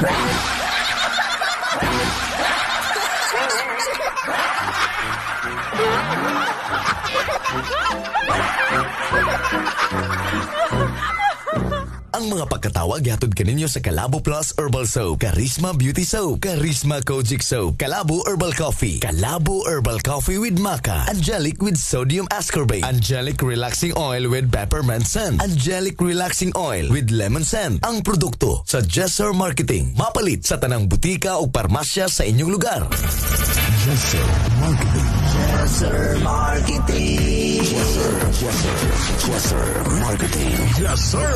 Ang mga pagkatawag gihatod kaninyo sa Calabo Plus Herbal Soap, Charisma Beauty Soap, Charisma Kojic Soap, Calabo Herbal Coffee, Calabo Herbal Coffee with Maca, Angelic with Sodium Ascorbate, Angelic Relaxing Oil with Peppermint Scent, Angelic Relaxing Oil with Lemon Scent. Ang produkto sa Jesser Marketing, mapalit sa tanang butika o parmasya sa inyong lugar. Jesser Marketing. Jesser Marketing. Jesser Marketing. Yes, sir.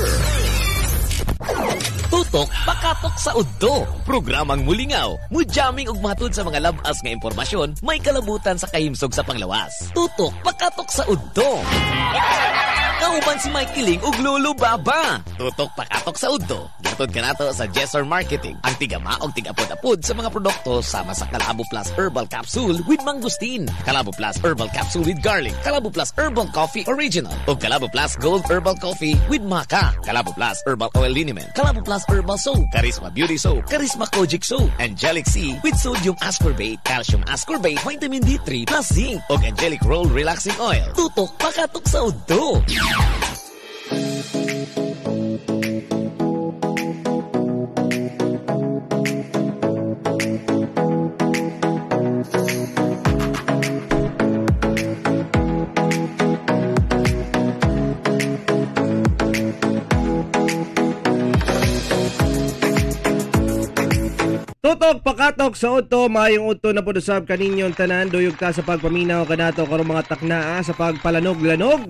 Tutok pakatok sa udto. Programang mulingaw, mujaming ug matod sa mga labas nga impormasyon, may kalabutan sa kahimsog sa panglawas. Tutok pakatok sa udto. Kauban si Mike Kiling ug Lolo Baba. Tutok pakatok sa udto. Gatod ka nato sa Jesser Marketing. Ang tigama og tigapod-apod sa mga produkto sama sa Calabo Plus Herbal Capsule with Mangustin, Calabo Plus Herbal Capsule with Garlic, Calabo Plus Herbal Coffee Original, ug Calabo Plus Gold Herbal Coffee with Maca, Calabo Plus Herbal Oil Liniment, Calabo Plus Herbal Soap, Charisma Beauty Soap, Charisma Kojic Soap, Angelic C with Sodium Ascorbate, Calcium Ascorbate, Vitamin D3 plus Zinc, ug Angelic Roll Relaxing Oil. Tutok pakatok sa udto. Tutok pakatok sa uto, maayong uto na pudusab kaninyong tanan, duyog ta sa pagpaminaw kanato karong mga taknaa sa pagpalanog-lanog.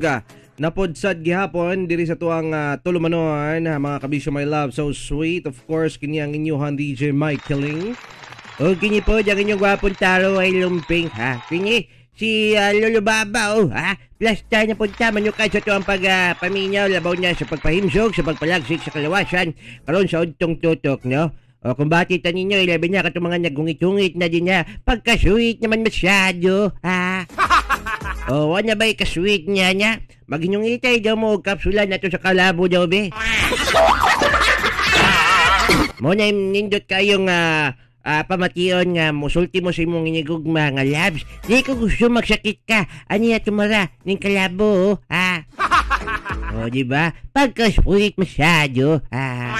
Napudsad gihapon diri sa tuang tulumanon, mga kabisyo my love, so sweet. Of course, kini ang inyong DJ Mike Kiling. O kini po, diyan inyong gwapong taro ay lumping, ha? Kini, si Lolo Baba, plasta niya punta, manukad sa tuang pagpaminaw, labaw niya sa pagpahimsog, sa pagpalagsik sa kalawasan, karon sa udtong tutok, no? O kung bakit ninyo, ilabi niya katong mga nagungit-ungit na din niya. Pagka-sweet naman masyado, ha? O, wala ba ka-sweet niya? Mag-inyong-itay daw mo, kapsulan na to sa Calabo daw, be. Muna nindot kayong pamation nga musulti mo sa imong inigugma nga labs. Di ko gusto magsakit ka. Ano ya tumara ng Calabo, ha? O, diba? Pagka-sweet masyado, ha?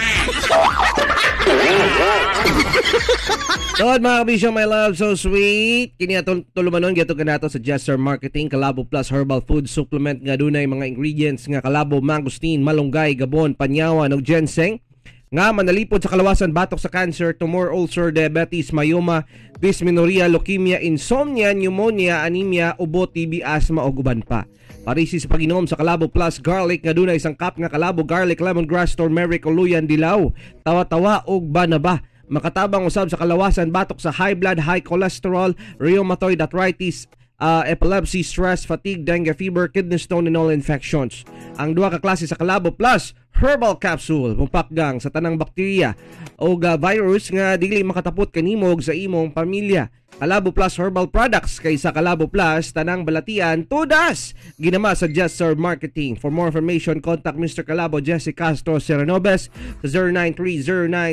Tod mga kabisyo, my love, so sweet. Kini atong tulumanon gato kanato sa Jesser Marketing, Calabo Plus Herbal Food Supplement nga dunay mga ingredients nga Calabo, mangustin, malunggay, gabon, panyawan ug ginseng nga manalipod sa kalawasan, batok sa cancer, tumor, ulcer, diabetes, myoma, dysmenorrhea, leukemia, insomnia, pneumonia, anemia, ubo, TB, asthma ug uban pa. Parisi sa pag-inom sa Calabo Plus Garlic nga dunay isang cup nga Calabo Garlic, Lemongrass, Turmeric, Uluyan, Dilaw, tawa-tawa ug banaba. Makatabang usab sa kalawasan, batok sa high blood, high cholesterol, rheumatoid arthritis, epilepsy, stress, fatigue, dengue fever, kidney stone and all infections. Ang duha ka klase sa Calabo Plus Herbal Capsule mupakgang sa tanang bakterya o virus nga dili makatapot kanimo og sa imong pamilya. Calabo Plus Herbal Products kaysa Calabo Plus tanang balatian tudas ginama sa Jesser Marketing. For more information, contact Mr. Calabo Jesse Castro Serenobes sa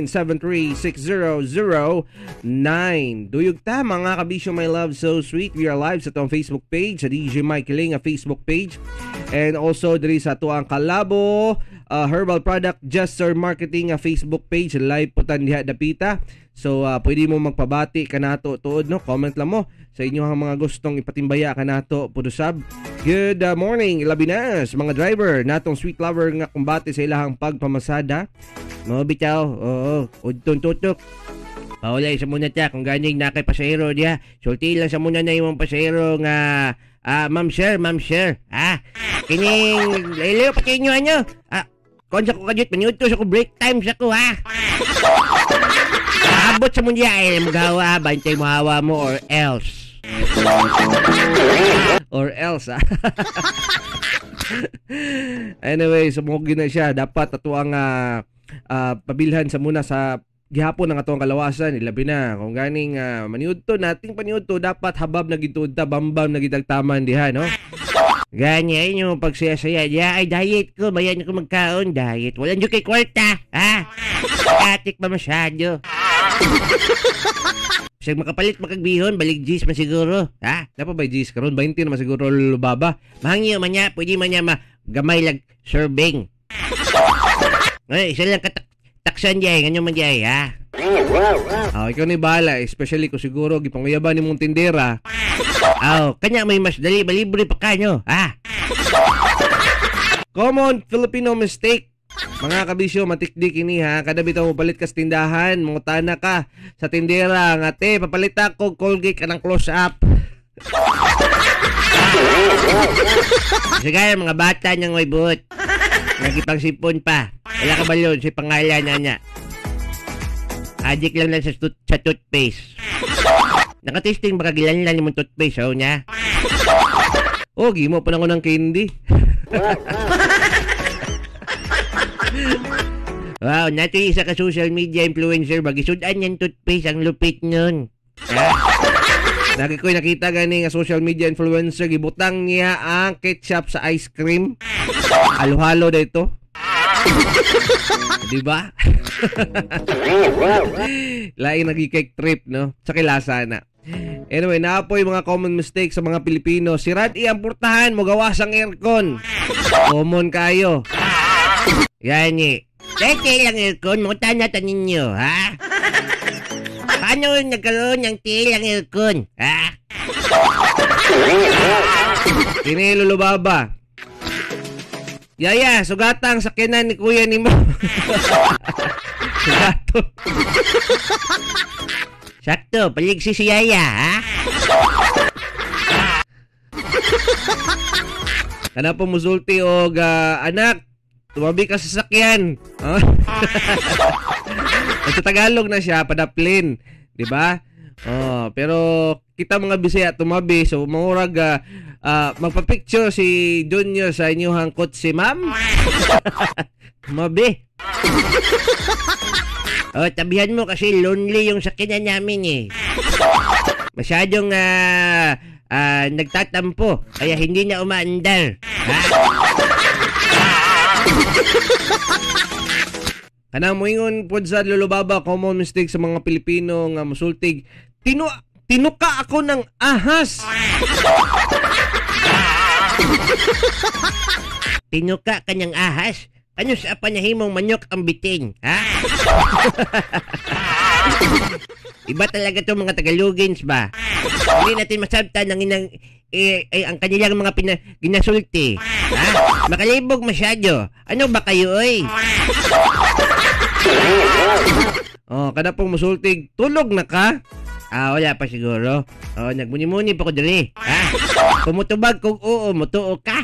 0930-973-6009. Duyog ta mga kabisyo, my love, so sweet. We are live sa tong Facebook page, sa DJ Mike Kiling Facebook page, and also diri sa tuang Calabo Herbal Product Jesser Marketing Facebook page. Live po tan diha dapita. So pwede mo magpabati kanato tuod, no? Comment lang mo sa inyo ang mga gustong ipatimbaya kanato pudusab. Good morning Labinas, mga driver natong sweet lover nga kumbati sa ilahang pagpamasada. Mo bitaw, oo, udton tutok. Paulay sa muna ta kung ganing nakay pasahero diha. Sulti lang sa muna na imong pasahero nga ma'am sir, kining ilayo pa kinyo anyo. Konsa ko kadit panyud to sa ko break time sa ko, ha. Abot sa munya magawa, bantay mo hawa mo or else. Ha. Anyway, sumugin na siya. Dapat ato ang pabilhan sa muna sa gihapon ng atong kalawasan. Ilabi na. Kung ganing maniud to, nating paniud to, dapat habab na gituod ta, bambam na gitagtaman diha, no? Ganyan yung pagsaya-saya. Ay, diet ko. Bayan ko magkaon. Diet. Walang dyan kay kwarta. Ha? Atik pa masyado. Siya makapalit makagbihon. Balik G's man siguro. Ha? Dapat ba G's karon 20 naman siguro lubaba. Mahangyo man niya. Pwede man niya gamay lag serving. Ay, isa lang taksan diay. Ganyan man diay, ha? Ikaw ni bahala. Especially ko siguro gipanguyaban ni mong tindera. Kanya may mas dali, libre pa kanyo, ha? Common Filipino mistake. Mga kabisyo, matikdik ini ha. Kada bitaw mo palit ka sa tindahan, mangutana ka sa tindera. Ngate, papalit ako, Colgate ka ng close-up. Sige, mga bata niyang may buot. Nagipang sipon pa. Wala ka ba yun? Si pangalan niya. Adik lang sa toothpaste. Nakatesting baka gilanlan yung toothpaste, niya. Gimo pa na ko ng candy. Wow, nato yung isa ka social media influencer, bagisudan yung toothpaste, ang lupit nun. Lagi ko'y nakita gani nga social media influencer, gibutang niya ang ketchup sa ice cream. Halo-halo na ito. Diba? Lain naging-cake trip, no? Sa kilasa na. Anyway, naapoy mga common mistakes sa mga Pilipino. Si Rad ang purtahan mo gawas ang aircon. Common kayo. Yan eh. Tete lang aircon, mutan na ninyo, ha? Paano nagkaroon ng tilang aircon, ha? Kinilulubaba. Yaya, sugatang sakyanan ni kuya ni mo. Sugato. Sakto, paligsi si Yaya, ha? Kana po musulti og anak, tumabi ka sa sakyan. Sa Tagalog na siya, padaplin. Diba? Pero kita mga Bisaya tumabi, so mangurag magpa-picture si Junior sa inyong kotse, ma'am. Tumabi. Tabihan mo kasi lonely yung sakyan namin eh. Masyadong nagtatampo, kaya hindi na umaandar. Ha? Kanang moingon pod sa lulubaba, common mistake sa mga Pilipino nga musultig. Tinuka ako ng ahas. Tinuka kanyang ahas? Ano sa panahimong manyok ang biting, ha? Iba talaga itong mga Tagalogins ba? Hindi natin masabtan ang ang kanilang mga ginasulti. Ha? Makalibog masyado. Ano ba kayo, oy? Kada pong musultig, tulog na ka? Wala pa siguro. Nagmuni-muni pa ko dali. Ha? Pumutubag kung oo, mutuo ka.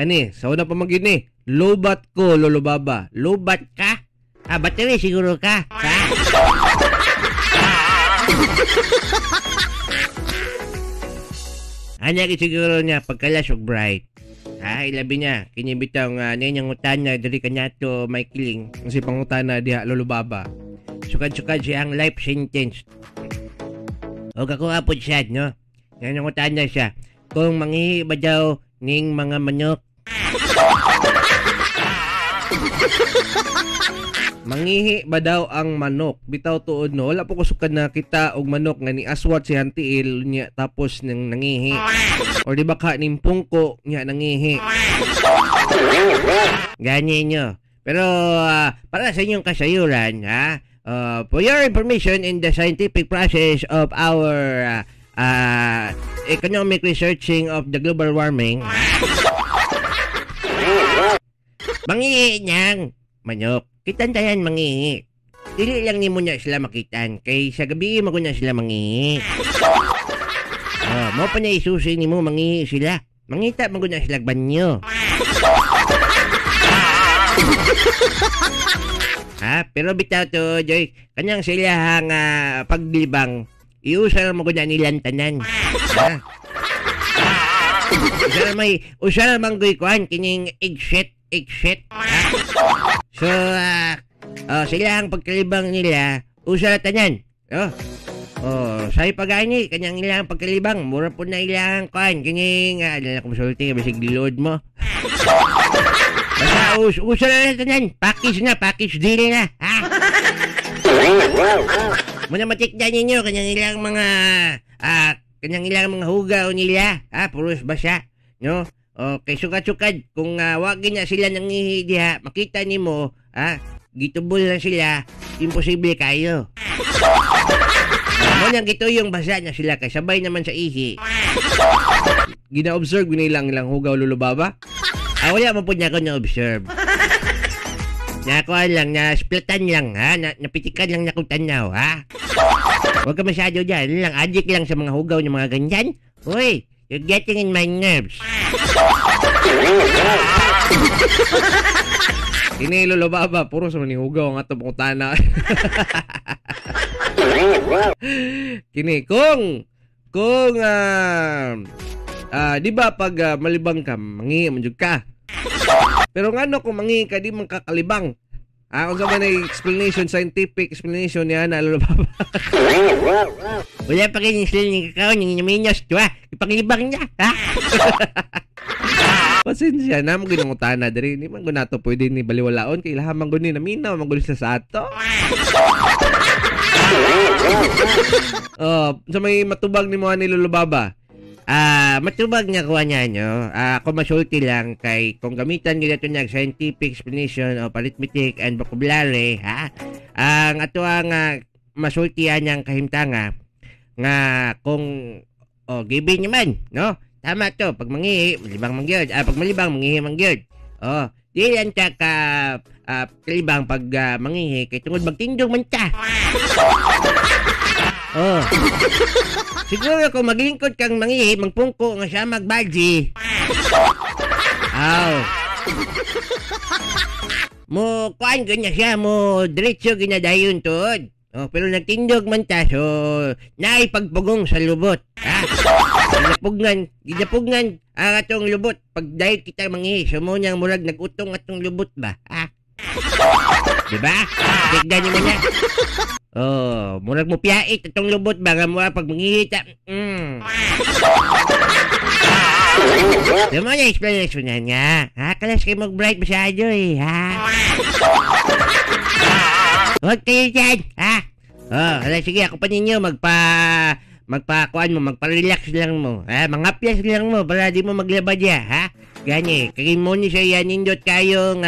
Ani, sa una pa magini, lobat ko, lulubaba. Lobat ka? Battery siguro ka. Ha? Ano siguro niya, pagkalasog bright. Ilabi niya, kinibitaw nga, nanyang utana, dali kanya to may kiling. Kasi pangutana diha, lulubaba. Sukad-sukad siya ang life sentence. O kakuha po siya, no? Nanyang utana siya. Kung manghihi ba daw ning mga manok? Manghihi ba daw ang manok? Bitaw tuod, no? Wala po ko sukad na kita og manok nga ni aswat si Hantiil niya tapos nang nangihi. Or di ba ka nimpungko niya nangihi. Ganyan nyo. Pero para sa inyong kasayuran, ha? For your information in the scientific process of our economic researching of the global warming, mangihi niyang manok. Kitantayan mangihi. Dili lang ni mo niya sila makitan. Kay sa gabi mo na sila mangihi. Mo pa niya isusi ni mo mangihi sila. Mangita mo na sila banyo. Pero bitaw to, Joy. Kanyang sila hang paglibang. Iusal mo na nilang tanan. Usa namang goy kuhan kining egg shit. So, sila ang pagkalibang nila, usa tanan. Say pagani kanyang ilang pagkalibang, mura po na ilang kuan kini nga dala ko sulti nga bisig load mo. Basta usa na tanan, package deal na. Ha? Muna matikdan ninyo kanyang ilang mga hugaw nila, puros basa, no? Okay, sukad-sukad kung wag na sila nangihi diha, makita nimo, gitubol na sila, imposible kayo. Mo nang gito yung basa na sila kay sabay naman sa ihi. Gina-observe nilang hugaw lulubaba? Wala man po niya ako na-observe. Nakuha lang, na-splatan lang, napitikan lang na kong tanaw, Huwag ka masyado dyan, addict lang sa mga hugaw ng mga ganyan. Uy, you're getting in my nerves. Ini lulubaba, puro sa manihugaw ang atong pangutana. Kini, kung di ba pag malibang ka, mangi manjud ka. Pero ngano kung mangi ka di man kakalibang? Kung sa man explanation, scientific explanation niya na lulubaba. Wala pa kayo yung kakao, yung minyos, ipangilibang niya, Pasensya na, mga ginungutana diri. Hindi man gunato pwede ni baliwalaon. Kailangan man gunin na minaw, man sa ato. Sa may matubag ni mga nilulubaba. Matubag nga kuha niya nyo. Kung masulti lang kay kung gamitan nila ito niya scientific explanation of arithmetic and vocabulary, ang ato ang masultihan niyang kahimtanga nga kung gibin naman, no? Tama to, pag mangihi, malibang mangyod. Pag malibang, mangihi mangyod. Di yan ka kalibang pag mangihi, kay tungod magtindog man ta. Siguro kung maglingkod kang mangihi, magpungko nga siya magbalji. Mo, kuan ganyan siya, mo, diretso ginadayon tod. Pero nagtindog man ta, so, naipagpugong sa lubot. Gidapugnan, ang atong lubot. Pag dahil kita mangihi, so mo niyang murag nag-utong atong lubot ba? Diba? Tignan niyo mo niya. Murag mo piyait atong lubot ba? Nga mura pag mangihi ta. Diba mo niya explanation na nga? Kalas kayo mag-bright masyado Huwag kayo dyan, sige, ako pa ninyo, magpa-relax lang mo, mga-aplas lang mo, para di mo maglabad Gani, kagin mo ni siya nindot kayong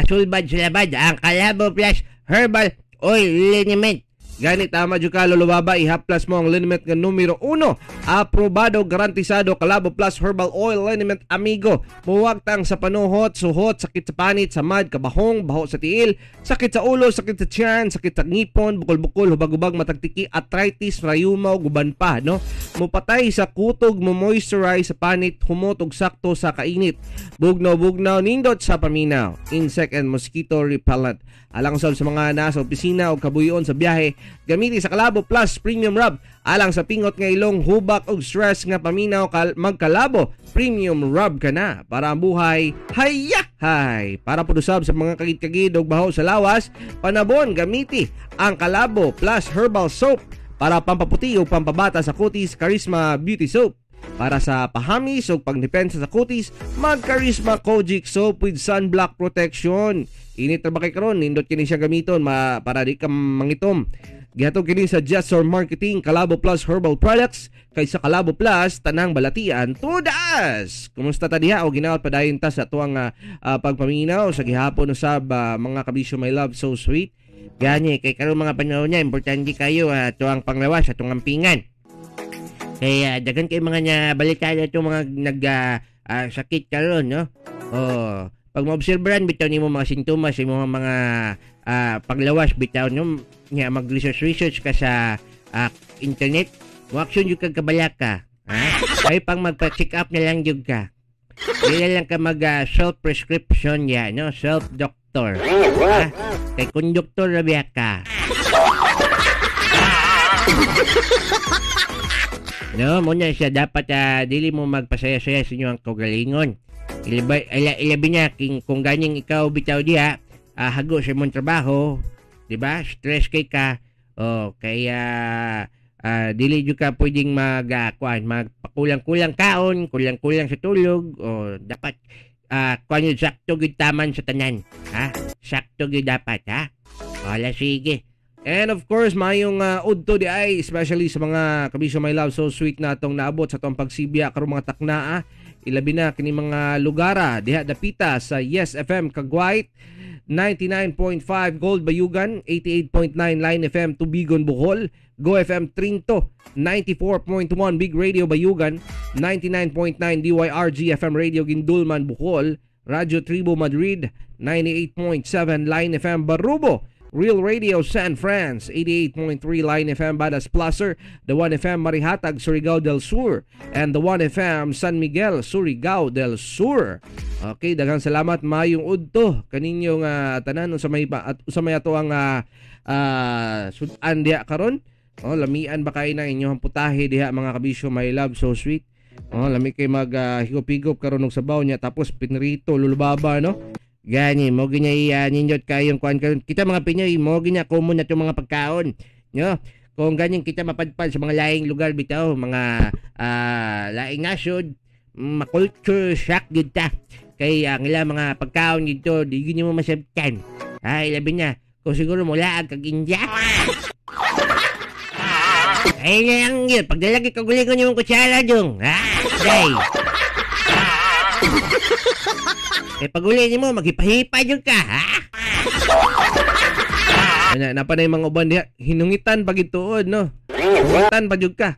sulbad sa labad, ang Calabo Plus Herbal Oil Liniment. Gani, tama dyan ka, lulubaba, ihaplas mo ang liniment ng numero 1. Aprobado, garantisado, Calabo Plus Herbal Oil Liniment Amigo. Muwagtang sa panuhot, suhot, sakit sa panit, samad, kabahong, baho sa tiil, sakit sa ulo, sakit sa tiyan, sakit sa ngipon, bukol-bukol, hubag-hubag, matagtiki, arthritis, rayumaw, guban pa, no? Mupatay sa kutog, mo-moisturize sa panit, humotog sakto sa kainit. Bugnaw-bugnaw, nindot sa paminaw. Insect and mosquito repellent. Alang sa mga nasa opisina o kabuyon sa biyahe, gamiti sa Calabo Plus Premium Rub. Alang sa pingot nga ilong, hubak o stress nga paminaw, magkalabo Premium Rub ka na para ang buhay hayahay. Para pudusab sa mga kagid-kagid o baho sa lawas, panabon gamiti ang Calabo Plus Herbal Soap para pampaputi o pampabata sa kutis, Charisma Beauty Soap. Para sa pahamis o pagdepensa sa kutis, mag-Charisma Kojic Soap with Sunblock Protection. Init na ba kay karon, nindot kini siya gamiton para di ka mangitom. Gihatod kini sa Gesture Marketing, Calabo Plus Herbal Products, kay sa Calabo Plus tanang balatian tudas. Kumusta ta diha o ginaot padayon ta sa tuang pagpaminaw sa gihapon usab mga kabisyo my love so sweet. Gani kay karon mga panahon niya importante kayo tuang panglawas sa tuang ampingan. Kaya dagan kay mga nya balita ato mga sakit karon, no? Pag maobserbahan bitaw nimo mga sintomas sa mga paglawas bitaw no nga mag-research ka sa internet, mo action jud kag kabalak ka, Ay pang magpa-check up na lang jud ka. Dili lang ka mag self prescription no, self doctor. Kay kun doktor ra biya ka. No, muna siya dapat dili mo magpasaya-saya sa inyo ang kaugalingon. Ilabi niya kung ganyang ikaw bitaw diha, hago sa mong trabaho, di ba? Stress kay ka, kaya dili jud ka pwedeng magpakulang-kulang kaon, kulang-kulang sa tulog, o dapat kuan yun, sakto gid taman sa tanan. Ha? Sakto gid dapat, ha? Wala, sige. And of course, mayong udto di ay, especially sa mga kabisyo my love, so sweet na itong naabot sa itong pagsibya karong mga taknaa. Ilabi na kini mga lugara diha dapita sa Yes FM Kagwait, 99.5 Gold Bayugan, 88.9 Line FM Tubigon Bohol, Go FM Trinto, 94.1 Big Radio Bayugan, 99.9 DYRG FM Radio Gindulman Bohol, Radyo Tribo Madrid, 98.7 Line FM Barubo, Real Radio San Franz, 88.3 Line FM Badas Placer, the 1 FM Marihatag, Surigao del Sur, and the 1 FM San Miguel, Surigao del Sur. Okay, daghang salamat mayong udto kaninyong tanan sa may at usamay ato ang sudan diha karon. Lamian ba kay na inyong putahe diha mga kabisyo my love, so sweet. Lami kay mag higop-higop karon og sabaw niya tapos pinrito lulubaba, no? Gani mo ginya ninyot kayong kuan karon. Kita mga Pinoy mo ginya common na mga pagkaon, no? Kung ganyan kita mapadpad sa mga laing lugar bitaw, mga laing nasod, ma-culture shock gid ta. Kay ang ila mga pagkaon dito di ginyo mo masabtan. Labi na kung siguro mo laag kag India. Ay lang yun, pagdalagi kagulingon yung kutsara dong. Day. Paguli mo, maghipa-hipa dyan ka, ha? Napanay mga uban diya, hinungitan pag ituod, no? Hinungitan pag dyan ka.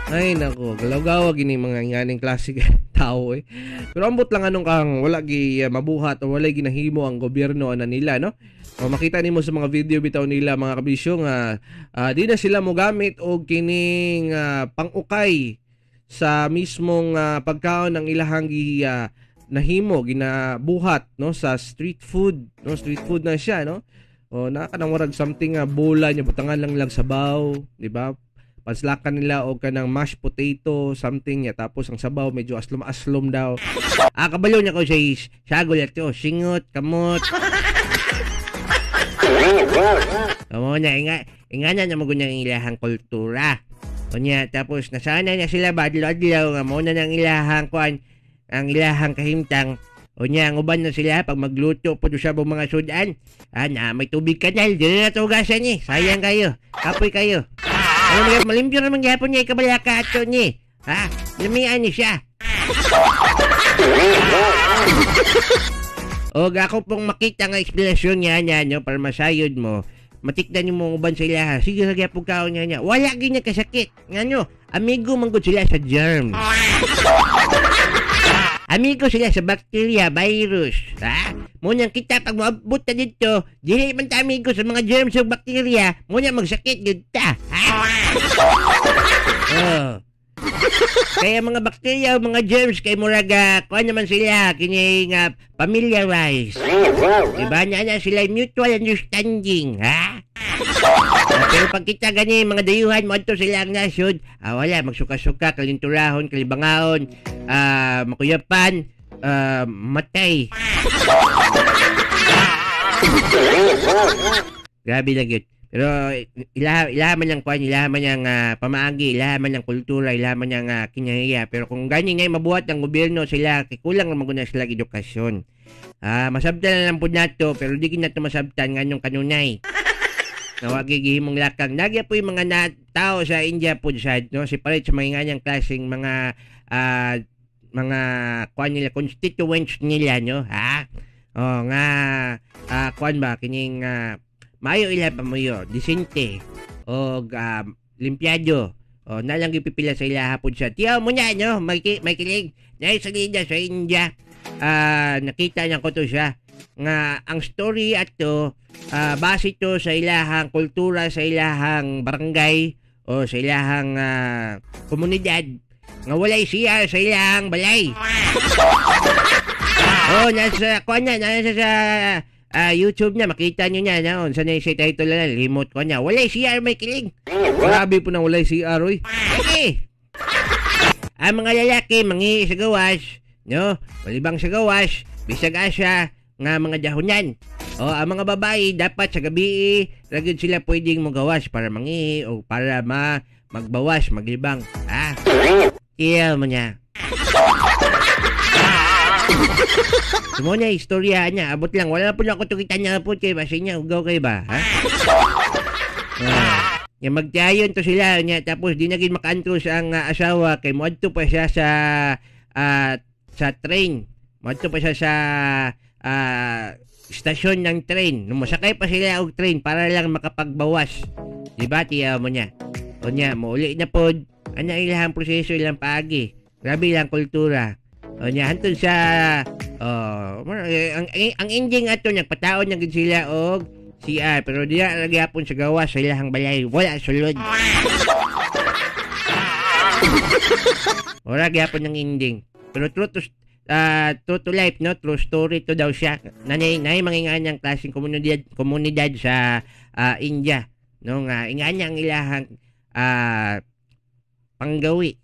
Ay, nako, galaw-gawa gini mga nganing klasik tao, eh. Pero ambot lang anong kang wala mabuhat o wala ginahimo ang gobyerno na nila, no? Makita nimo sa mga video bitaw nila mga kabisyo nga di na sila mo gamit og kining pang-ukay sa mismong pagkaon ng ilahang nahimo ginabuhat, no, sa street food, no? Street food na siya, no? Nakakanang something bola nya butangan lang sabaw, di ba? Panslakan nila og kanang mashed potato something nya tapos ang sabaw medyo aslom-aslom daw. Kabalo niya ko siya gulat to, singot, kamot. Muna, ingana na magunyang ilahang kultura. Kunya, tapos nasana na sila badlo-adlaw nga muna ng ilahang kuan, ang ilahang kahimtang. Kunya, ang uban na sila pag magluto po sa mga sudan. May tubig kanal, di na natugasan niya. Sayang kayo, kapoy kayo. Malimpyo naman gapon niya, ikabalaka ato niya. Lamian niya siya. Ako pong makita nga eksplanasyon niya no, para masayod mo, matikdan mo uban sila, sige sa gyapon kaon niya. Wala ginya kasakit. Ngano, amigo manggod sila sa germs. Amigo sila sa bacteria, virus. Munang kita pag maabot na dito, dili man ta amigo sa mga germs o bacteria, munang magsakit gud ta. Kaya mga bakterya o mga germs kay muraga kuha naman sila kini nga familiarize. Diba na sila mutual understanding, ha? Pero pag kita gani mga dayuhan mo ato sila ang nasod, wala magsuka-suka, kalinturahon, kalibangaon, makuyapan, matay. Grabe lang yun. Pero ilaman ng kwan, ilaman ng pamaagi, ilaman ng kultura, ilaman ng kinahiya. Pero kung ganyan ngay mabuhat ng gobyerno sila, kulang naman na sila edukasyon. Masabtan na lang po nato, pero di na ito masabtan nga yung kanunay. Nawagigihimong lakang. Nagya po yung mga tao sa India po side, no? Separate sa mga nganyang klaseng mga kwan nila, constituents nila, no? Kwan ba, kining mayo ila pa mo yun, disente, o limpyado, o nalang ipipila sa ila hapon siya. Tiyaw mo niya, no? May kilig. Naisalida sa India, nakita niya ko to siya. Nga, ang story ato, base to sa ilahang kultura, sa ilahang barangay, o sa ilahang komunidad, nga walay siya sa ilahang balay. Nasa sa YouTube na, makita nyo niya, no? Saan yung title na, limot ko niya. Walay CR, may kilig. Grabe po na walay CR, oy. Okay. Ang mga lalaki, mangi sa gawas, no? Malibang sa gawas, bisag asya, nga mga dahonan. Ang mga babae, dapat sa gabi, ragid sila pwedeng magawas para mangi, o para magbawas, maglibang. Iya mo niya. Sumo niya, istorya niya. Abot lang. Wala po na ako tukitan niya po. Kaya basi niya, ugaw kayo ba? Yung magtiayon to sila niya. Tapos di naging makantros ang asawa. Kay moadto pa siya sa train. Moadto pa siya sa istasyon ng train. Nung masakay pa sila og train para lang makapagbawas. Diba, tiyaw mo niya? O niya, mauli na po. Ano ilang proseso, ilang paagi. Grabe ilang kultura. O niya, hantun sa... ang ending ato, nagpataon niya gid sila og CR. Pero di na nagyapon sa gawa sa ilahang balay. Wala, sulod. Wala gyapon ng ending. Pero true to life, no? True story to daw siya. Nanay manginganyang klaseng komunidad sa India. No nga, inganya ang ilahang panggawi.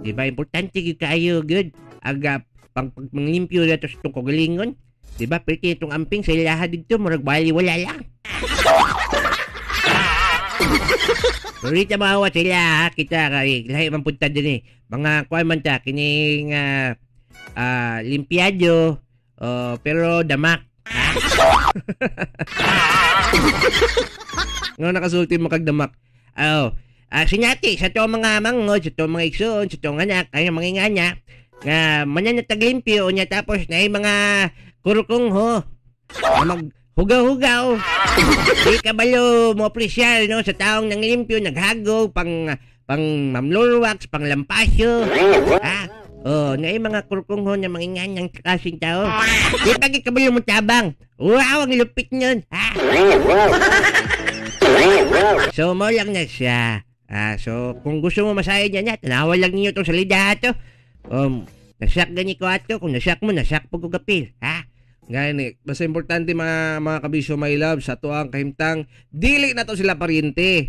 Diba, importante gyud kayo, good. Aga, panglimpyo na to sa itong kagalingon. Diba, pwede itong amping sa ilaha dito, murag bali, wala lang. Pero dito mahawa sila, ha? Kita, lahi mampunta din mga kuwan man ta, kining limpyado, pero damak. Nga nakasulti mo kagdamak. Sinyati, sa to mga mangod, sa to mga igsoon, sa to anak, kaya mga inganya, nga manan na taglimpyo niya tapos na mga kurukong ho, maghugaw-hugaw. Di kabalo mo apresyal, no, sa taong nanglimpyo, naghagaw, pang mamlurwax, pang lampasyo. Na mga kurkong ho na manginganyang klaseng tao. Di pagi kabalo mo tabang. Wow, ang lupit nun. So, mo lang na siya. So, kung gusto mo masahin niya, tanawa lang ninyo itong salida to. Nasyak gani ko ato. Kung nasyak mo, nasyak po ko kapil. Gani, basta importante mga kabisyo, my love, sa tuang kahimtang, dili na to sila pariente.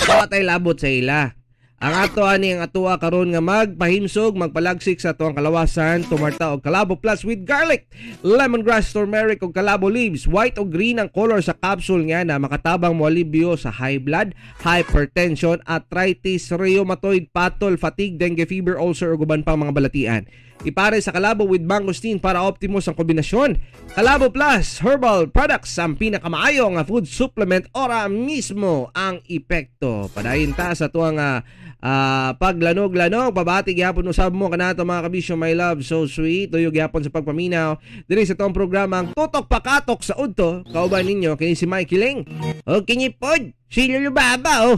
Tayo labot sa ila. Ang ato ani ang atua karon nga magpahimsog, magpalagsik sa tuang kalawasan, tumarta og Calabo Plus with garlic, lemongrass, turmeric ug Calabo leaves. White o green ang color sa capsule nga na makatabang mo alibyo sa high blood, hypertension, arthritis, rheumatoid, patol, fatigue, dengue fever, ulcer ug uban pang mga balatian. Ipare sa Calabo with mangosteen para optimos ang kombinasyon. Calabo Plus Herbal Products, ang pinakamaayo nga food supplement, ora mismo ang epekto. Padayon ta sa tuang paglanog-lanog, pabati gyapon usab mo kanato mga kabisyo, my love, so sweet. Tuyog gyapon sa pagpaminaw diri sa tong programang Tutok Pakatok sa Udto. Kauban ninyo kini si Mikey Ling. O kini pod si Lulubaba,